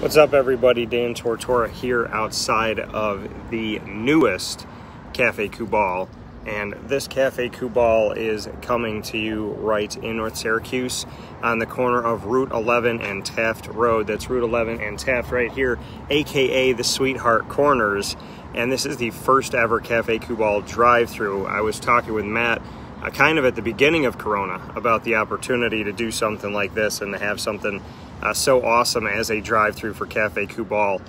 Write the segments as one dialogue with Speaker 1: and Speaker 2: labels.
Speaker 1: What's up, everybody? Dan Tortora here outside of the newest Cafe Kubal, and this Cafe Kubal is coming to you right in North Syracuse on the corner of Route 11 and Taft Road. That's Route 11 and Taft right here, aka the Sweetheart Corners, and this is the first ever Cafe Kubal drive-through. I was talking with Matt kind of at the beginning of Corona about the opportunity to do something like this and to have something so awesome as a drive-through for Cafe Kubal.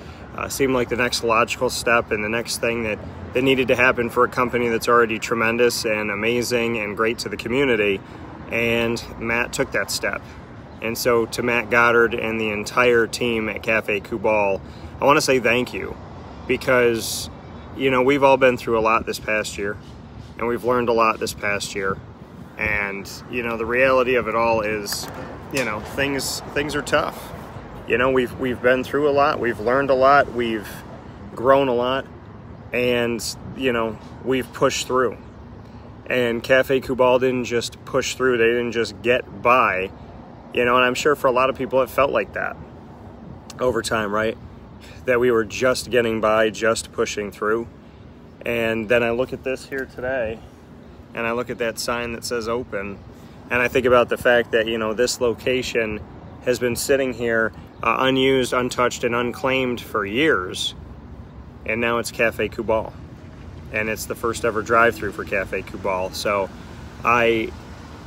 Speaker 1: Seemed like the next logical step and the next thing that needed to happen for a company that's already tremendous and amazing and great to the community, and Matt took that step. And so to Matt Goddard and the entire team at Cafe Kubal, I want to say thank you, because you know, we've all been through a lot this past year and we've learned a lot this past year, and you know, the reality of it all is, you know, things are tough. You know, we've been through a lot, we've learned a lot, we've grown a lot, and you know, we've pushed through. And Cafe Kubal didn't just push through, they didn't just get by, you know, and I'm sure for a lot of people it felt like that over time, right? That we were just getting by, just pushing through. And then I look at this here today, and I look at that sign that says open, and I think about the fact that, you know, this location has been sitting here unused, untouched, and unclaimed for years, and now it's Cafe Kubal, and it's the first ever drive-through for Cafe Kubal. So I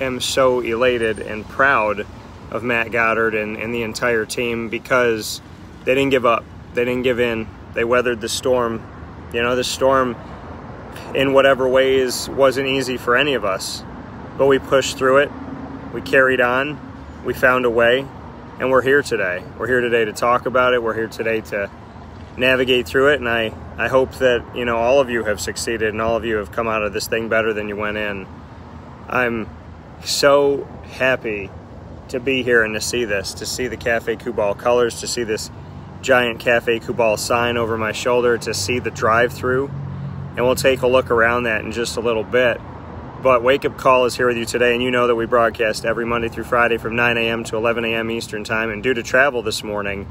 Speaker 1: am so elated and proud of Matt Goddard and the entire team, because they didn't give up, they didn't give in, they weathered the storm. You know, the storm in whatever ways wasn't easy for any of us, but we pushed through it, we carried on, we found a way, and we're here today. We're here today to talk about it, we're here today to navigate through it, and I hope that, you know, all of you have succeeded and all of you have come out of this thing better than you went in. I'm so happy to be here and to see this, to see the Cafe Kubal colors, to see this giant Cafe Kubal sign over my shoulder, to see the drive-through, and we'll take a look around that in just a little bit. But Wake Up Call is here with you today, and you know that we broadcast every Monday through Friday from 9 a.m. to 11 a.m. Eastern Time, and due to travel this morning,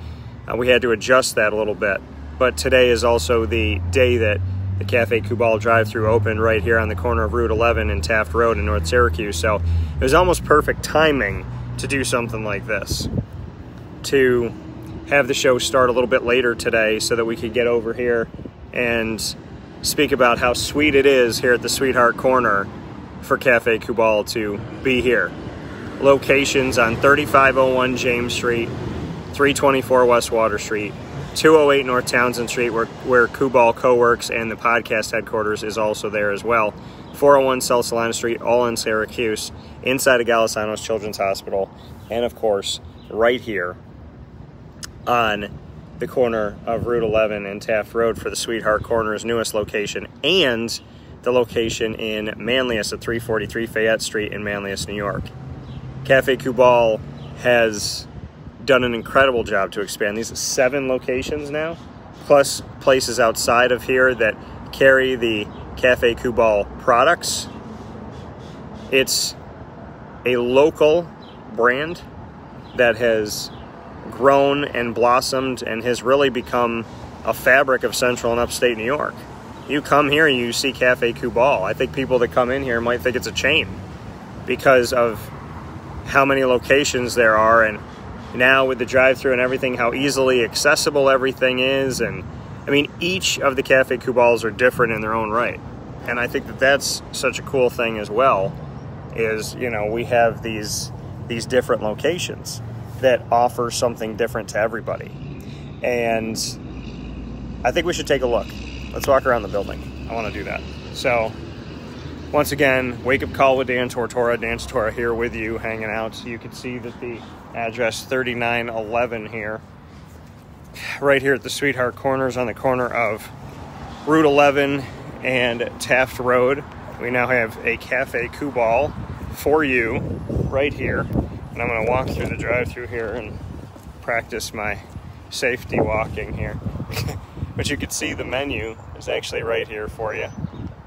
Speaker 1: we had to adjust that a little bit. But today is also the day that the Cafe Kubal drive-through opened right here on the corner of Route 11 and Taft Road in North Syracuse, so it was almost perfect timing to do something like this, to have the show start a little bit later today so that we could get over here and speak about how sweet it is here at the Sweetheart Corner for Cafe Kubal to be here. Locations on 3501 James Street, 324 West Water Street, 208 North Townsend Street, where Kubal co-works, and the podcast headquarters is also there as well. 401 South Salina Street, all in Syracuse, inside of Galisanos Children's Hospital, and of course, right here on the corner of Route 11 and Taft Road for the Sweetheart Corner's newest location, and the location in Manlius at 343 Fayette Street in Manlius, New York. Cafe Kubal has done an incredible job to expand. These 7 locations now, plus places outside of here that carry the Cafe Kubal products. It's a local brand that has grown and blossomed and has really become a fabric of central and upstate New York. You come here and you see Cafe Kubal. I think people that come in here might think it's a chain because of how many locations there are, and now with the drive-through and everything, how easily accessible everything is. And I mean, each of the Cafe Kubals are different in their own right, and I think that that's such a cool thing as well, is, you know, we have these different locations that offer something different to everybody. And I think we should take a look. Let's walk around the building. I want to do that. So once again, Wake Up Call with Dan Tortora. Dan Tortora here with you, hanging out. So you can see that the address 3911 here, right here at the Sweetheart Corners on the corner of Route 11 and Taft Road. We now have a Cafe Kubal for you right here. And I'm going to walk through the drive-through here and practice my safety walking here. But you can see the menu is actually right here for you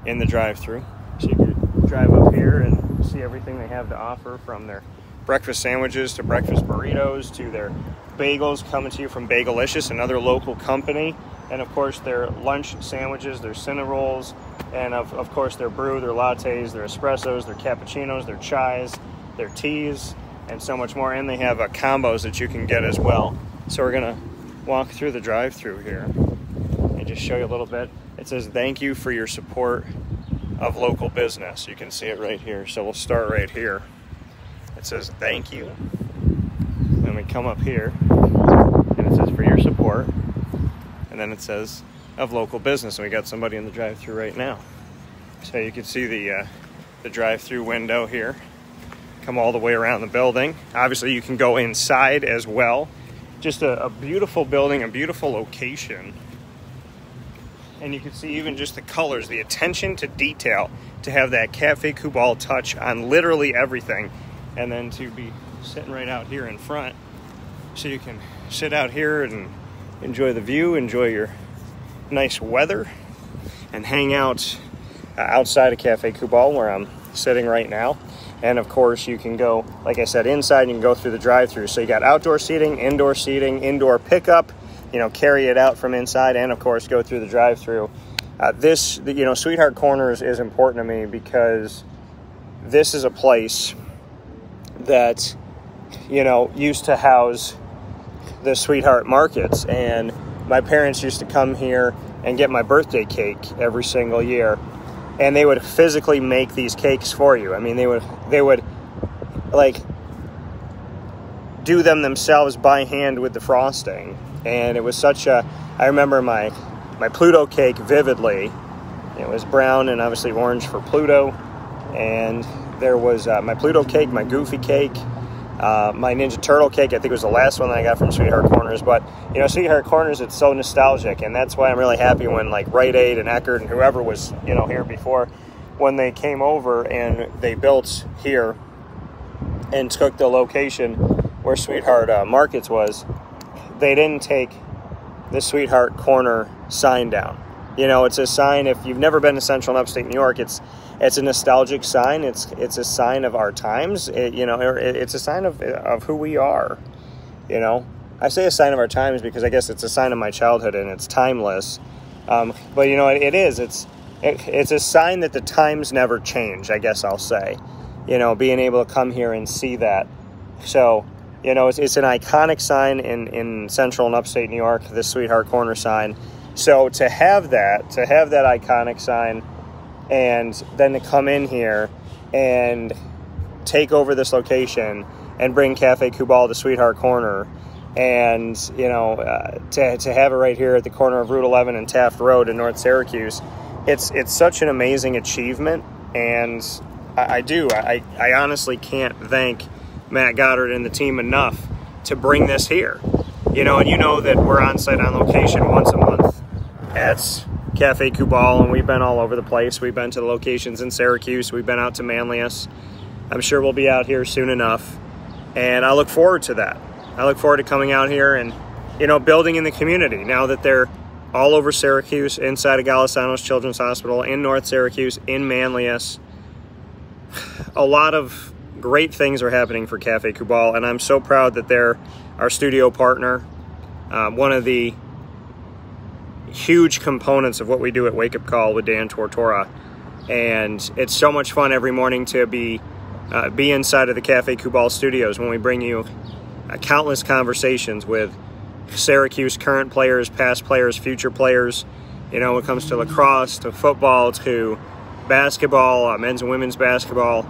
Speaker 1: in the drive-through. So you can drive up here and see everything they have to offer, from their breakfast sandwiches to breakfast burritos to their bagels coming to you from Bagelicious, another local company. And of course their lunch sandwiches, their Cinnarolls, and of course their brew, their lattes, their espressos, their cappuccinos, their chais, their teas, and so much more. And they have combos that you can get as well. So we're gonna walk through the drive-thru here and just show you a little bit. It says, thank you for your support of local business. You can see it right here. So we'll start right here. It says, thank you. Then we come up here and it says, for your support. And then it says, of local business. And we got somebody in the drive-thru right now. So you can see the drive-thru window here. Come all the way around the building. Obviously you can go inside as well. Just a beautiful building, a beautiful location. And you can see even just the colors, the attention to detail, to have that Cafe Kubal touch on literally everything. And then to be sitting right out here in front, so you can sit out here and enjoy the view, enjoy your nice weather, and hang out outside of Cafe Kubal where I'm sitting right now. And of course you can go, like I said, inside, and you can go through the drive-thru. So you got outdoor seating, indoor pickup, you know, carry it out from inside, and of course go through the drive-thru. Sweetheart Corners is important to me because this is a place that, you know, used to house the Sweetheart Markets, and my parents used to come here and get my birthday cake every single year, and they would physically make these cakes for you. I mean, they would like do them themselves by hand with the frosting, and it was I remember my Pluto cake vividly. It was brown and obviously orange for Pluto, and there was my Pluto cake, my Goofy cake, my Ninja Turtle cake. I think it was the last one that I got from Sweetheart Corners. But, you know, Sweetheart Corners, it's so nostalgic, and that's why I'm really happy when, like, Rite Aid and Eckerd and whoever was, you know, here before, when they came over and they built here and took the location where Sweetheart Markets was, they didn't take the Sweetheart Corner sign down. You know, it's a sign. If you've never been to Central and Upstate New York, it's a nostalgic sign. It's a sign of our times. It's a sign of who we are. You know, I say a sign of our times because I guess it's a sign of my childhood and it's timeless. But you know, it is. It's a sign that the times never change, I guess I'll say. You know, being able to come here and see that. So, you know, it's an iconic sign in Central and Upstate New York, the Sweetheart Corner sign. So to have that iconic sign, and then to come in here and take over this location and bring Cafe Kubal to Sweetheart Corner, and, you know, to have it right here at the corner of Route 11 and Taft Road in North Syracuse, it's such an amazing achievement. And I honestly can't thank Matt Goddard and the team enough to bring this here. You know, and you know that we're on site on location once a month at Cafe Kubal, and we've been all over the place. We've been to the locations in Syracuse. We've been out to Manlius. I'm sure we'll be out here soon enough, and I look forward to that. I look forward to coming out here and, you know, building in the community now that they're all over Syracuse, inside of Golisano's Children's Hospital, in North Syracuse, in Manlius. A lot of great things are happening for Cafe Kubal, and I'm so proud that they're our studio partner. One of the huge components of what we do at Wake Up Call with Dan Tortora, and it's so much fun every morning to be inside of the Cafe Kubal studios when we bring you countless conversations with Syracuse current players, past players, future players. You know, when it comes to lacrosse, to football, to basketball, men's and women's basketball,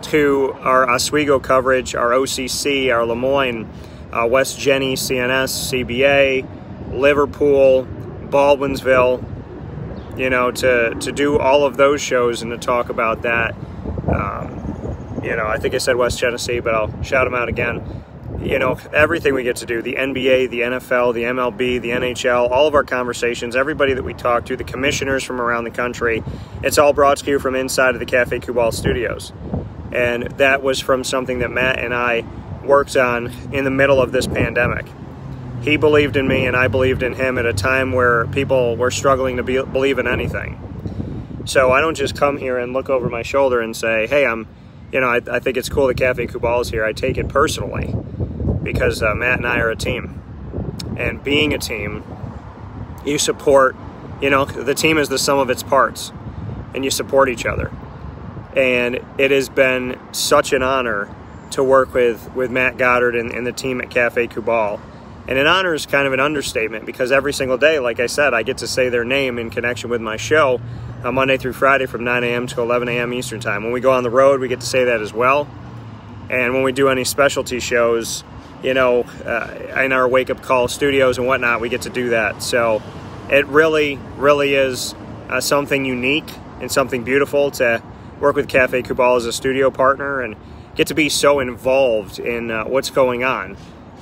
Speaker 1: to our Oswego coverage, our OCC, our Lemoyne, West Jenny, CNS, CBA, Liverpool, Baldwinsville, you know, to do all of those shows and to talk about that. You know, I think I said West Genesee, but I'll shout them out again. You know, everything we get to do, the NBA, the NFL, the MLB, the NHL, all of our conversations, everybody that we talk to, the commissioners from around the country, it's all brought to you from inside of the Cafe Kubal studios. And that was from something that Matt and I worked on in the middle of this pandemic. He believed in me and I believed in him at a time where people were struggling to believe in anything. So I don't just come here and look over my shoulder and say, hey, I think it's cool that Cafe Kubal is here. I take it personally. because Matt and I are a team. And being a team, you support, the team is the sum of its parts, and you support each other. And it has been such an honor to work with Matt Goddard and the team at Cafe Kubal. And an honor is kind of an understatement, because every single day, like I said, I get to say their name in connection with my show Monday through Friday from 9 a.m. to 11 a.m. Eastern Time. When we go on the road, we get to say that as well. And when we do any specialty shows, in our wake-up call studios and whatnot, we get to do that. So it really, really is something unique and something beautiful to work with Cafe Kubal as a studio partner and get to be so involved in what's going on.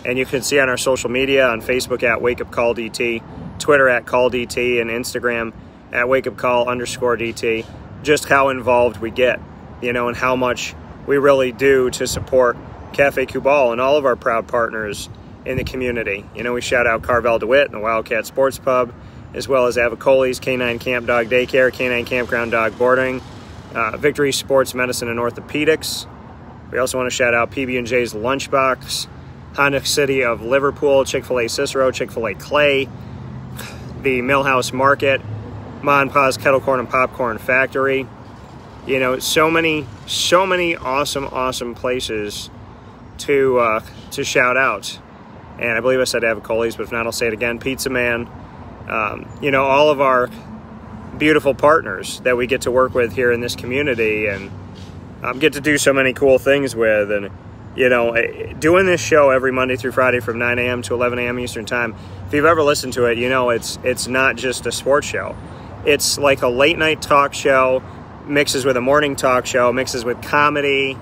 Speaker 1: And you can see on our social media, on Facebook at WakeUpCallDT, Twitter at CallDT, and Instagram at WakeUpCall_DT, just how involved we get, and how much we really do to support Cafe Kubal and all of our proud partners in the community. We shout out Carvel DeWitt and the Wildcat Sports Pub, as well as Avicoli's Canine Camp Dog Daycare, Canine Campground Dog Boarding, Victory Sports Medicine and Orthopedics. We also want to shout out PB&J's Lunchbox, Honda City of Liverpool, Chick-fil-A Cicero, Chick-fil-A Clay, the Millhouse Market, Ma and Pa's Kettle Corn and Popcorn Factory. So many awesome places to shout out. And I believe I said Avicoli's, but if not, I'll say it again. Pizza Man. All of our beautiful partners that we get to work with here in this community and get to do so many cool things with. And doing this show every Monday through Friday from 9 a.m. to 11 a.m. Eastern Time, if you've ever listened to it, it's not just a sports show. It's like a late night talk show, mixes with a morning talk show, mixes with comedy,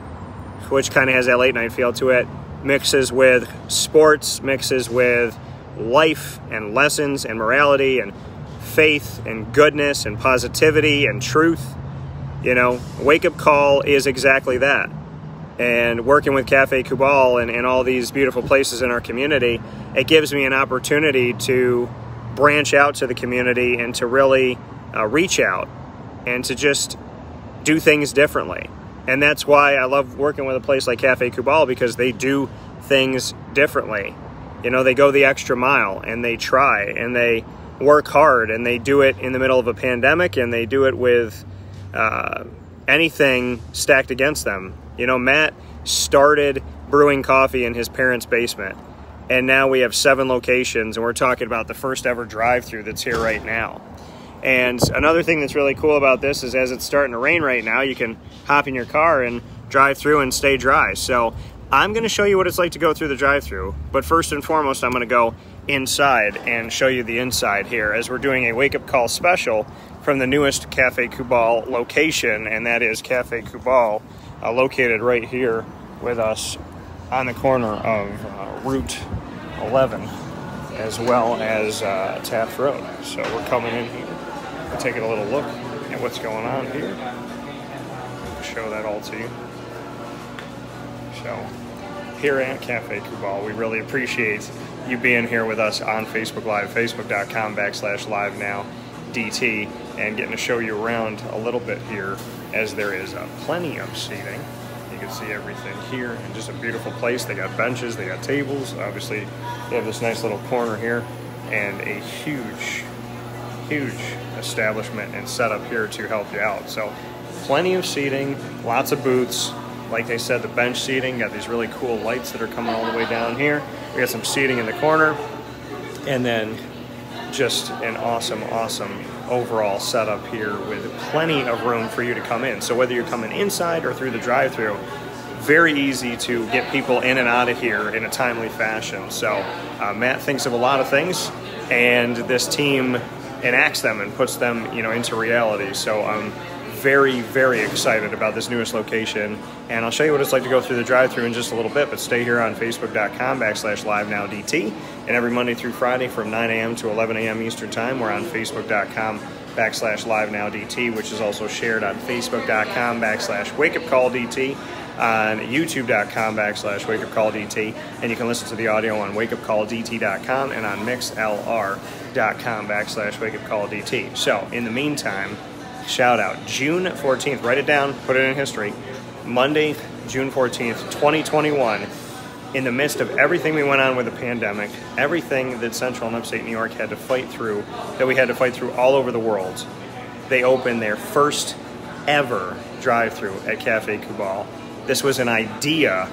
Speaker 1: which kind of has that late night feel to it, mixes with sports, mixes with life and lessons and morality and faith and goodness and positivity and truth. Wake Up Call is exactly that. And working with Cafe Kubal and all these beautiful places in our community, it gives me an opportunity to branch out to the community and to really reach out and to just do things differently. And that's why I love working with a place like Cafe Kubal, because they do things differently. They go the extra mile, and they try, and they work hard, and they do it in the middle of a pandemic, and they do it with anything stacked against them. Matt started brewing coffee in his parents' basement, and now we have 7 locations, and we're talking about the first ever drive-through that's here right now. And another thing that's really cool about this is, as it's starting to rain right now, you can hop in your car and drive through and stay dry. So I'm going to show you what it's like to go through the drive-through, but first and foremost, I'm going to go inside and show you the inside here, as we're doing a wake-up call special from the newest Cafe Kubal location, and that is Cafe Kubal, located right here with us on the corner of Route 11, as well as Taft Road. So we're coming in here, we're taking a little look at what's going on here. I'll show that all to you. So here at Cafe Kubal, we really appreciate you being here with us on Facebook Live, facebook.com/livenowdt, and getting to show you around a little bit here, as there is plenty of seating. You can see everything here, and just a beautiful place. They got benches, they got tables. Obviously, they have this nice little corner here, and a huge establishment and setup here to help you out. So plenty of seating, lots of booths. Like they said, the bench seating, got these really cool lights that are coming all the way down here. We got some seating in the corner, and then just an awesome overall setup here with plenty of room for you to come in. So whether you're coming inside or through the drive-thru, very easy to get people in and out of here in a timely fashion. So Matt thinks of a lot of things, and this team enacts them and puts them, into reality. So I'm very excited about this newest location, and I'll show you what it's like to go through the drive-thru in just a little bit. But stay here on facebook.com/livenowdt, and every Monday through Friday from 9 a.m. to 11 a.m. Eastern Time, we're on facebook.com/livenowdt, which is also shared on facebook.com/wakeupcalldt, on youtube.com/wakeupcalldt, and you can listen to the audio on wakeupcalldt.com and on mixlr.com/wakeupcalldt. So in the meantime, shout out June 14th, write it down, put it in history, Monday, June 14th, 2021, in the midst of everything we went on with the pandemic, everything that Central and Upstate New York had to fight through, that we had to fight through all over the world, they opened their first ever drive-through at Cafe Kubal. This was an idea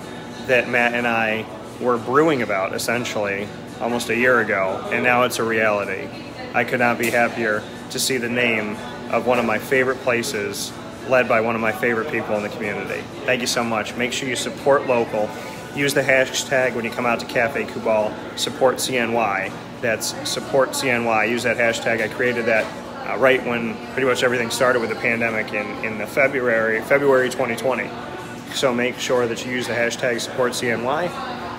Speaker 1: that Matt and I were brewing about, essentially, almost a year ago, and now it's a reality. I could not be happier to see the name of one of my favorite places led by one of my favorite people in the community. Thank you so much. Make sure you support local. Use the hashtag when you come out to Cafe Kubal, support CNY. That's support CNY. Use that hashtag. I created that right when pretty much everything started with the pandemic in the February 2020. So make sure that you use the hashtag support CNY,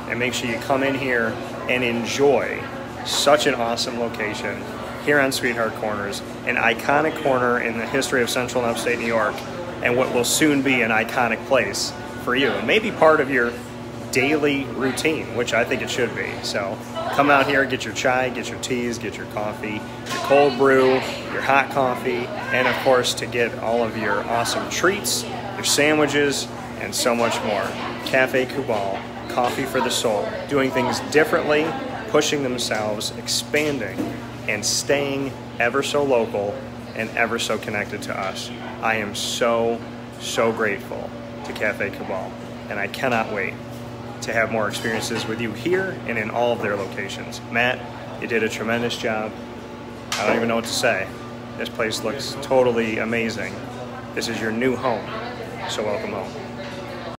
Speaker 1: and make sure you come in here and enjoy such an awesome location here on Sweetheart Corners, an iconic corner in the history of Central and Upstate New York, and what will soon be an iconic place for you, and maybe part of your daily routine, which I think it should be. So come out here, get your chai, get your teas, get your coffee, your cold brew, your hot coffee, and of course to get all of your awesome treats, your sandwiches, and so much more. Cafe Kubal, coffee for the soul, doing things differently, pushing themselves, expanding, and staying ever so local and ever so connected to us. I am so grateful to Cafe Kubal, and I cannot wait to have more experiences with you here and in all of their locations. Matt, you did a tremendous job. I don't even know what to say. This place looks totally amazing. This is your new home, so welcome home.